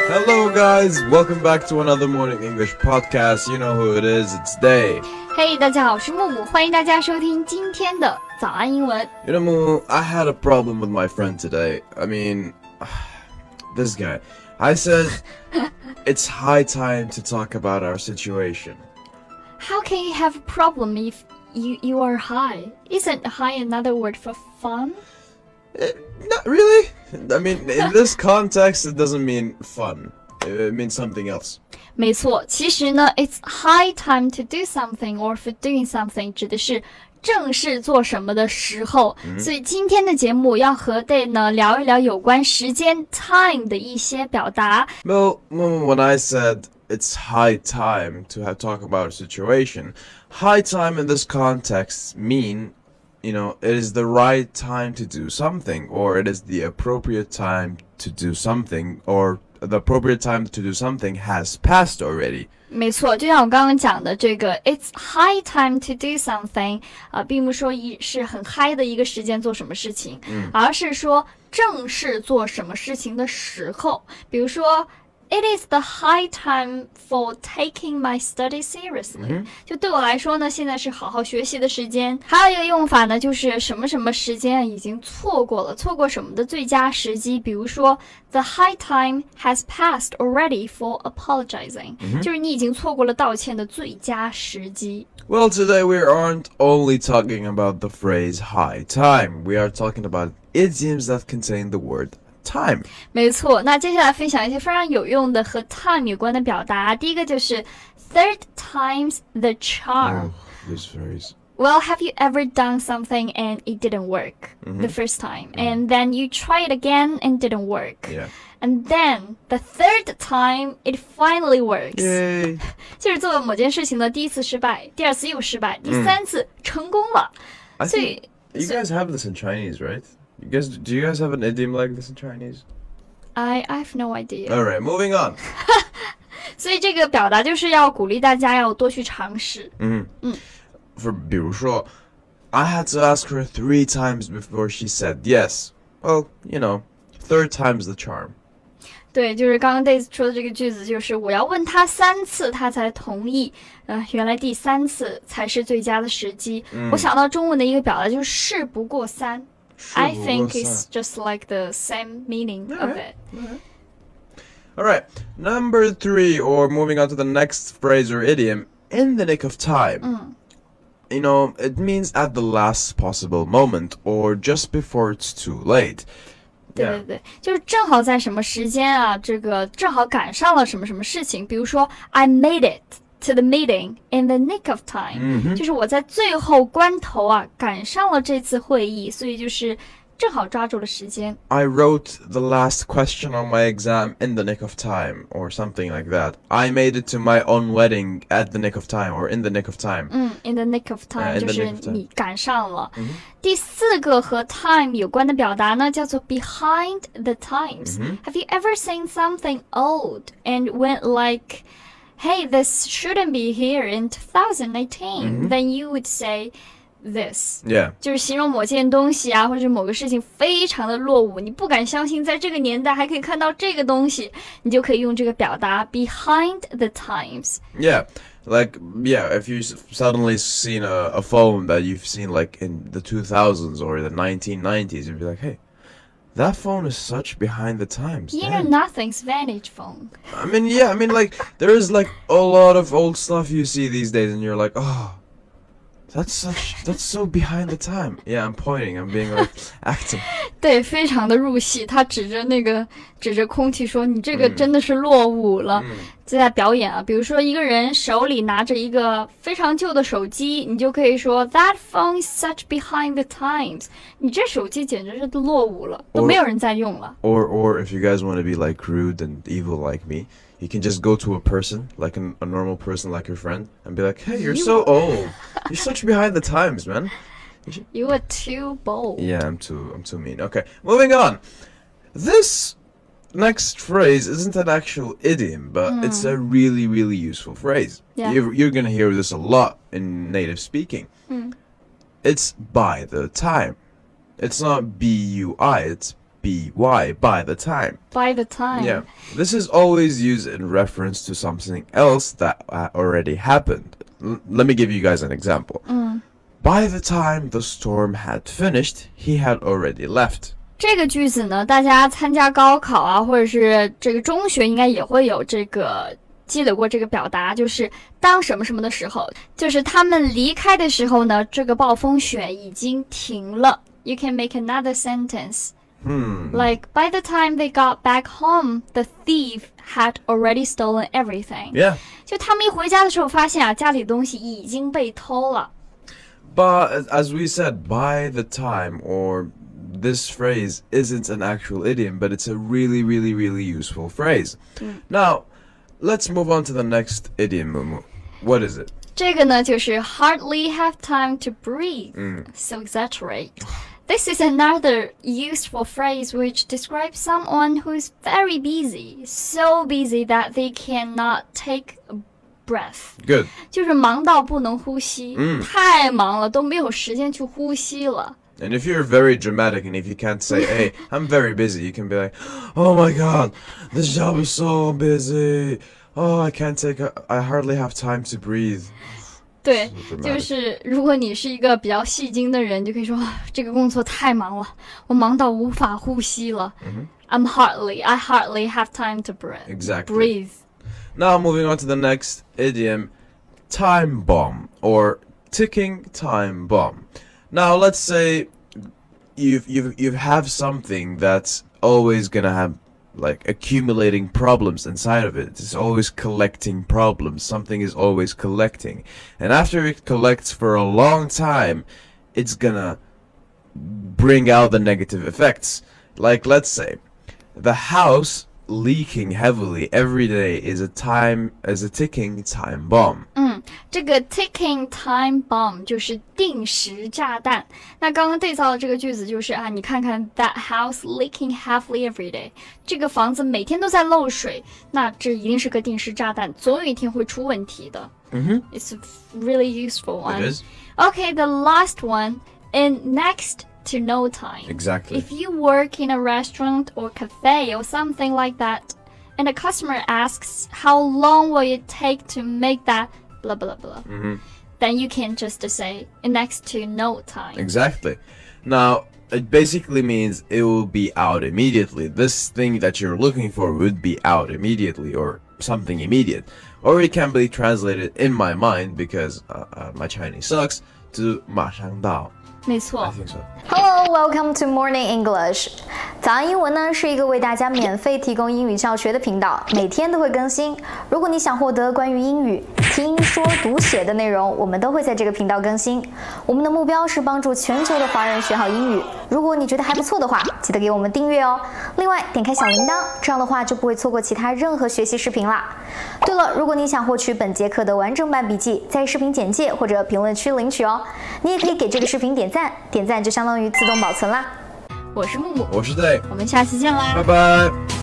Hello guys, welcome back to another morning English podcast. You know who it is, it's Day. Hey, 大家好，我是木木，欢迎大家收听今天的早安英文。You know, Mumu, I had a problem with my friend today. I mean, this guy. I said, it's high time to talk about our situation. How can you have a problem if you are high? Isn't high another word for fun? Not really. I mean, in this context, it doesn't mean fun. It means something else. 没错，其实呢 ，it's high time to do something or for doing something 指的是正式做什么的时候。所以今天的节目要和 Day 呢聊一聊有关时间 time 的一些表达。Well, when I said it's high time to talk about a situation, high time in this context mean...You know, it is the right time to do something, or it is the appropriate time to do something, or the appropriate time to do something has passed already. 没错，就像我刚刚讲的这个 it's high time to do something 并不是说是很嗨的一个时间做什么事情，而是说正式做什么事情的时候，比如说It is the high time for taking my study seriously. 就对我来说呢，现在是好好学习的时间。还有一个用法呢，就是什么什么时间已经错过了，错过什么的最佳时机。比如说 ，the high time has passed already for apologizing. 就是你已经错过了道歉的最佳时机。Well, today we aren't only talking about the phrase high time. We are talking about idioms that contain the word.Time. 没错，那接下来分享一些非常有用的和 time 有关的表达。第一个就是 third time's the charm. This phrase. Well, have you ever done something and it didn't work the first time? And then you try it again and didn't work. Yeah. And then the third time it finally works. Yay. 就是做某件事情的第一次失败，第二次又失败，第三次成功了。I think you guys have this in Chinese, right?Do you guys have an idiom like this in Chinese? I have no idea. All right, moving on. 所以这个表达就是要鼓励大家要多去尝试。比如说 I had to ask her 3 times before she said yes. Well, you know, third time's the charm. 对，就是刚刚 Daisy 说的这个句子，就是我要问他3次，他才同意。原来第3次才是最佳的时机。我想到中文的一个表达就是事不过三。I think it's just like the same meaning of it. All right, number 3, or moving on to the next phrase or idiom, in the nick of time. You know, it means at the last possible moment, or just before it's too late. 对，就是正好在什么时间啊，这个正好赶上了什么什么事情。比如说 I made it.To the meeting in the nick of time，就是我在最后关头啊赶上了这次会议，所以就是正好抓住了时间。I wrote the last question on my exam in the nick of time, or something like that. I made it to my own wedding at the nick of time, or in the nick of time. In the nick of time 就是你赶上了。第4个和 time 有关的表达呢，叫做 behind the times. Have you ever seen something old and went like?Hey, this shouldn't be here in 2018. Then you would say this. Yeah. 就是形容某件东西啊，或者某个事情非常的落伍，你不敢相信在这个年代还可以看到这个东西，你就可以用这个表达 behind the times. Yeah. Like, yeah, if you've suddenly seen a phone that you've seen like in the 2000s or the 1990s, you'd be like, hey.That phone is such behind the times. You know nothing's vantage phone. I mean, yeah, like, there is like a lot of old stuff you see these days and you're like, oh, that's so behind the time. Yeah, I'm pointing, I'm being like acting. 对，非常的入戏，他指着空气说你这个真的是落伍了。在表演啊，比如说一个人手里拿着一个非常旧的手机，你就可以说 That phone is such behind the times. 你这手机简直是落伍了，都没有人在用了。Or if you guys want to be like rude and evil like me, you can just go to a person, like a normal person like your friend, and be like, hey, you're so old. You're such behind the times, man. You are too bold. Yeah, I'm too mean. Okay, moving on. This next phrase isn't an actual idiom, but it's a really, really useful phrase. Yeah. You're going to hear this a lot in native speaking. It's by the time. It's not B-U-I, it's by the time. By the time. Yeah, this is always used in reference to something else that already happened. Let me give you guys an example. By the time the storm had finished, he had already left. 这个句子呢，大家参加高考啊，或者是这个中学，应该也会有这个积累过这个表达，就是当什么什么的时候，就是他们离开的时候呢，这个暴风雪已经停了。You can make another sentence. Like, by the time they got back home, the thief had already stolen everything. Yeah. 就他们一回家的时候，发现啊，家里的东西已经被偷了。But as we said, by the time, or this phrase isn't an actual idiom, but it's a really, really, really useful phrase. Now, let's move on to the next idiom, Mumu. What is it? 这个呢，就是 hardly have time to breathe. So exaggerate. This is another useful phrase which describes someone who's very busy, so busy that they cannot take a breath. Good. 就是忙到不能呼吸，太忙了，都没有时间去呼吸了。And if you're very dramatic and if you can't say, hey, I'm very busy, you can be like, oh my god, this job is so busy. Oh, I hardly have time to breathe. 对，就是如果你是一个比较戏精的人，就可以说这个工作太忙了，我忙到无法呼吸了。I hardly have time to breathe. Exactly. Breathe. Now moving on to the next idiom, time bomb or ticking time bomb. Now let's say you have something that's always gonna have like accumulating problems inside of it. It's always collecting problems. Something is always collecting. And after it collects for a long time, it's gonna bring out the negative effects. Like, let's say, the house leaking heavily every day is a ticking time bomb. 这个 ticking time bomb 就是定时炸弹。那刚刚对照的这个句子就是啊，你看看 that house leaking heavily every day， 这个房子每天都在漏水，那这一定是个定时炸弹，总有一天会出问题的。It's a really useful one. It is. Okay, the last one, in next to no time. Exactly. If you work in a restaurant or cafe or something like that, and a customer asks how long will it take to make that blah blah blah, then you can just say in next to no time. Exactly. Now, it basically means it will be out immediately. This thing that you're looking for would be out immediately, or something immediate. Or it can be translated in my mind, because my Chinese sucks, to 马上到。没错。 I think so. Hello, welcome to Morning English. 早安英文呢是一个为大家免费提供英语教学的频道，每天都会更新。如果你想获得关于英语听说读写的内容，我们都会在这个频道更新。我们的目标是帮助全球的华人学好英语。如果你觉得还不错的话，记得给我们订阅哦。另外，点开小铃铛，这样的话就不会错过其他任何学习视频啦。对了，如果你想获取本节课的完整版笔记，在视频简介或者评论区领取哦。你也可以给这个视频点赞，点赞就相当于自动保存啦。我是木木，我是 Day， 我们下期见啦，拜拜。